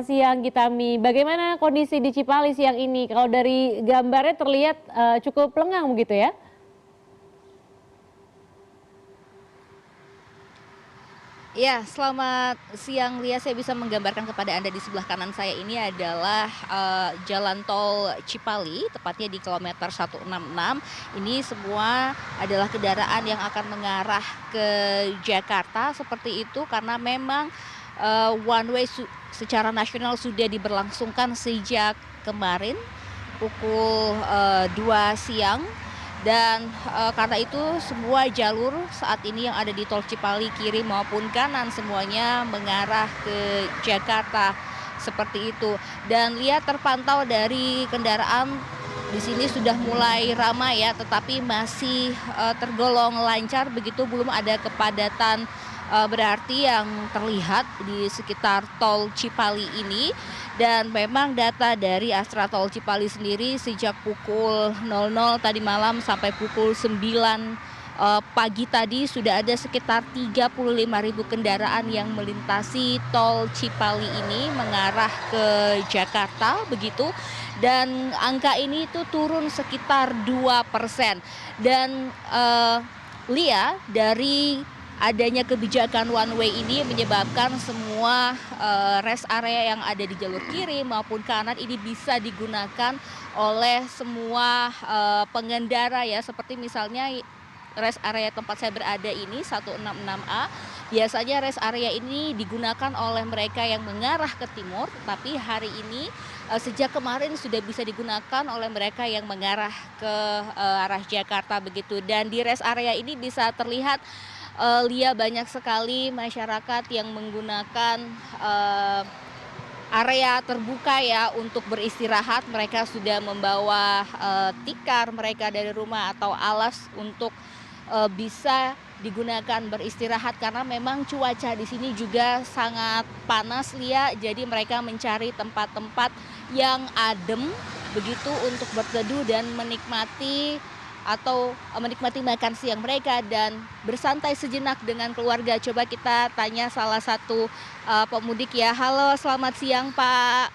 Siang Gitami, bagaimana kondisi di Cipali siang ini? Kalau dari gambarnya terlihat cukup lengang begitu ya? Ya, selamat siang Lia. Saya bisa menggambarkan kepada Anda di sebelah kanan saya ini adalah jalan tol Cipali, tepatnya di kilometer 166. Ini semua adalah kendaraan yang akan mengarah ke Jakarta seperti itu karena memang one way secara nasional sudah diberlangsungkan sejak kemarin pukul 2 siang. Dan karena itu semua jalur saat ini yang ada di tol Cipali kiri maupun kanan semuanya mengarah ke Jakarta seperti itu. Dan lihat terpantau dari kendaraan di sini sudah mulai ramai ya, tetapi masih tergolong lancar begitu, belum ada kepadatan berarti yang terlihat di sekitar tol Cipali ini. Dan memang data dari Astra Tol Cipali sendiri sejak pukul 00 tadi malam sampai pukul 9 pagi tadi sudah ada sekitar 35.000 kendaraan yang melintasi tol Cipali ini mengarah ke Jakarta begitu. Dan angka ini itu turun sekitar 2%. Dan Lia, dari adanya kebijakan one way ini menyebabkan semua rest area yang ada di jalur kiri maupun kanan ini bisa digunakan oleh semua pengendara ya, seperti misalnya rest area tempat saya berada ini 166A. Biasanya rest area ini digunakan oleh mereka yang mengarah ke timur, tapi hari ini sejak kemarin sudah bisa digunakan oleh mereka yang mengarah ke arah Jakarta begitu. Dan di rest area ini bisa terlihat Lia, banyak sekali masyarakat yang menggunakan area terbuka ya untuk beristirahat. Mereka sudah membawa tikar mereka dari rumah atau alas untuk bisa digunakan beristirahat karena memang cuaca di sini juga sangat panas, Lia. Jadi mereka mencari tempat-tempat yang adem begitu untuk berteduh dan menikmati makan siang mereka dan bersantai sejenak dengan keluarga. Coba kita tanya salah satu pemudik ya. Halo, selamat siang Pak.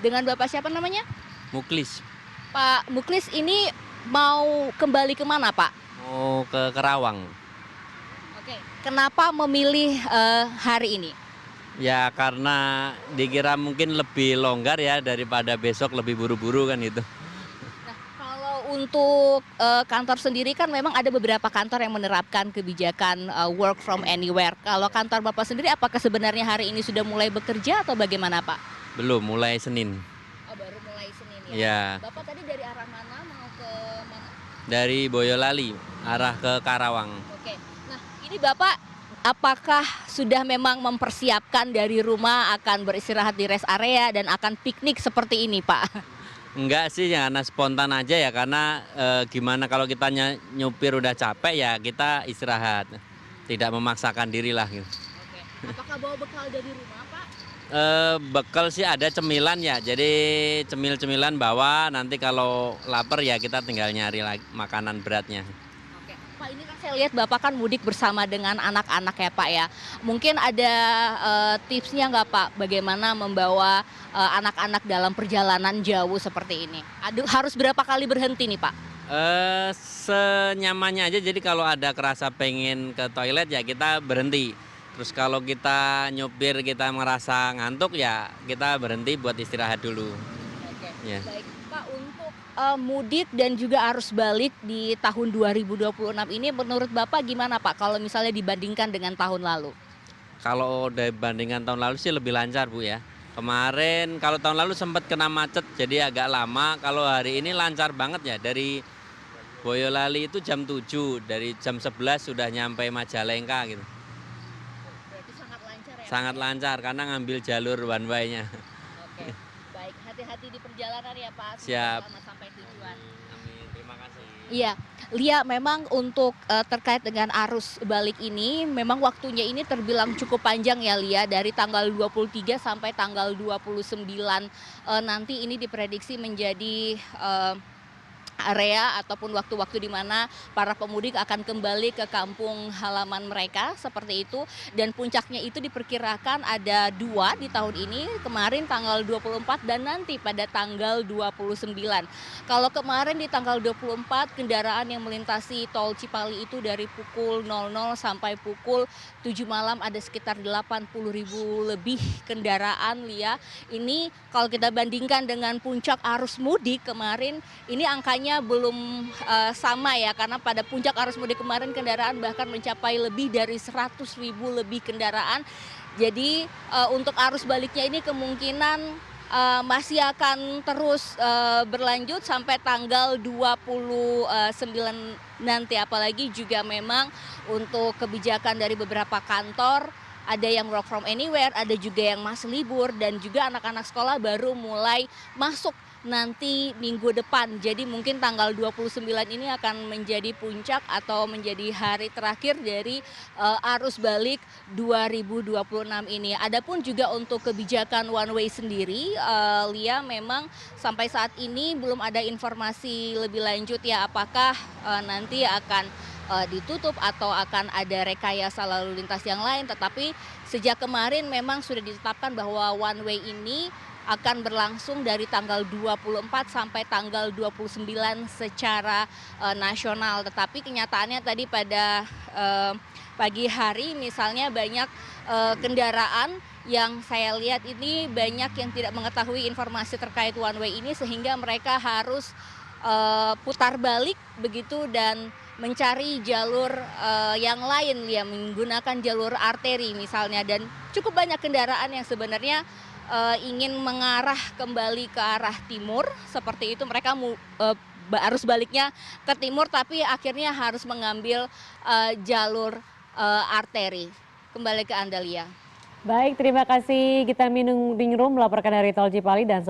Dengan Bapak siapa namanya? Muklis, Pak Muklis, ini mau kembali kemana Pak? mau ke Kerawang. Oke. Kenapa memilih hari ini? Ya karena dikira mungkin lebih longgar ya daripada besok lebih buru-buru kan itu. Nah, kalau untuk kantor sendiri kan memang ada beberapa kantor yang menerapkan kebijakan work from anywhere. Kalau kantor Bapak sendiri apakah sebenarnya hari ini sudah mulai bekerja atau bagaimana Pak? Belum, mulai Senin. Oh, baru mulai Senin ya. Ya, Bapak tadi dari arah mana mau ke mana? dari Boyolali arah ke Karawang. Oke. Nah, ini Bapak apakah sudah memang mempersiapkan dari rumah akan beristirahat di rest area dan akan piknik seperti ini, Pak? Enggak sih, ya karena spontan aja ya karena gimana kalau kita nyupir udah capek ya kita istirahat. Tidak memaksakan diri lah gitu. Oke. Apakah bawa bekal dari rumah, Pak? Bekal sih ada cemilan ya, jadi cemil-cemilan bawa, nanti kalau lapar ya kita tinggal nyari lagi makanan beratnya. Oke. Pak, ini kan saya lihat Bapak kan mudik bersama dengan anak-anak ya, Pak ya. Mungkin ada tipsnya nggak, Pak, bagaimana membawa anak-anak dalam perjalanan jauh seperti ini? Aduh, harus berapa kali berhenti nih, Pak? Senyamannya aja, jadi kalau ada kerasa pengen ke toilet ya kita berhenti. Terus kalau kita nyupir kita merasa ngantuk ya kita berhenti buat istirahat dulu. Oke, Ya. baik. Pak, untuk mudik dan juga arus balik di tahun 2026 ini menurut Bapak gimana Pak kalau misalnya dibandingkan dengan tahun lalu? Kalau dibandingkan tahun lalu sih lebih lancar Bu ya. Kemarin kalau tahun lalu sempat kena macet jadi agak lama. Kalau hari ini lancar banget ya, dari Boyolali itu jam 7, dari jam 11 sudah nyampe Majalengka gitu. Berarti sangat lancar ya, Pak, Sangat ya? lancar karena ngambil jalur one way-nya. Oke, baik. Hati-hati di perjalanan ya Pak. Semoga Siap. selamat sampai tujuan. Amin, terima kasih. Iya, Lia, memang untuk terkait dengan arus balik ini, memang waktunya ini terbilang cukup panjang ya Lia, dari tanggal 23 sampai tanggal 29 nanti ini diprediksi menjadi area ataupun waktu-waktu di mana para pemudik akan kembali ke kampung halaman mereka seperti itu, dan puncaknya itu diperkirakan ada 2 di tahun ini, kemarin tanggal 24 dan nanti pada tanggal 29. Kalau kemarin di tanggal 24 kendaraan yang melintasi tol Cipali itu dari pukul 00 sampai pukul 7 malam ada sekitar 80.000 lebih kendaraan, Lia. Ini kalau kita bandingkan dengan puncak arus mudik kemarin, ini angkanya belum sama ya, karena pada puncak arus mudik kemarin kendaraan bahkan mencapai lebih dari 100.000 lebih kendaraan. Jadi untuk arus baliknya ini kemungkinan masih akan terus berlanjut sampai tanggal 29 nanti, apalagi juga memang untuk kebijakan dari beberapa kantor, ada yang work from anywhere, ada juga yang masih libur, dan juga anak-anak sekolah baru mulai masuk nanti minggu depan. Jadi mungkin tanggal 29 ini akan menjadi puncak atau menjadi hari terakhir dari arus balik 2026 ini. Adapun juga untuk kebijakan one way sendiri, Lia, memang sampai saat ini belum ada informasi lebih lanjut ya, apakah nanti akan ditutup atau akan ada rekayasa lalu lintas yang lain. Tetapi sejak kemarin memang sudah ditetapkan bahwa one way ini akan berlangsung dari tanggal 24 sampai tanggal 29 secara nasional. Tetapi kenyataannya tadi pada pagi hari misalnya banyak kendaraan yang saya lihat ini banyak yang tidak mengetahui informasi terkait one way ini, sehingga mereka harus putar balik begitu dan mencari jalur yang lain ya, menggunakan jalur arteri misalnya. Dan cukup banyak kendaraan yang sebenarnya ingin mengarah kembali ke arah timur, seperti itu. Mereka arus baliknya ke timur tapi akhirnya harus mengambil jalur arteri. Kembali ke Anda, Lia. Baik, terima kasih Gita Miningrum melaporkan dari Tol Cipali dan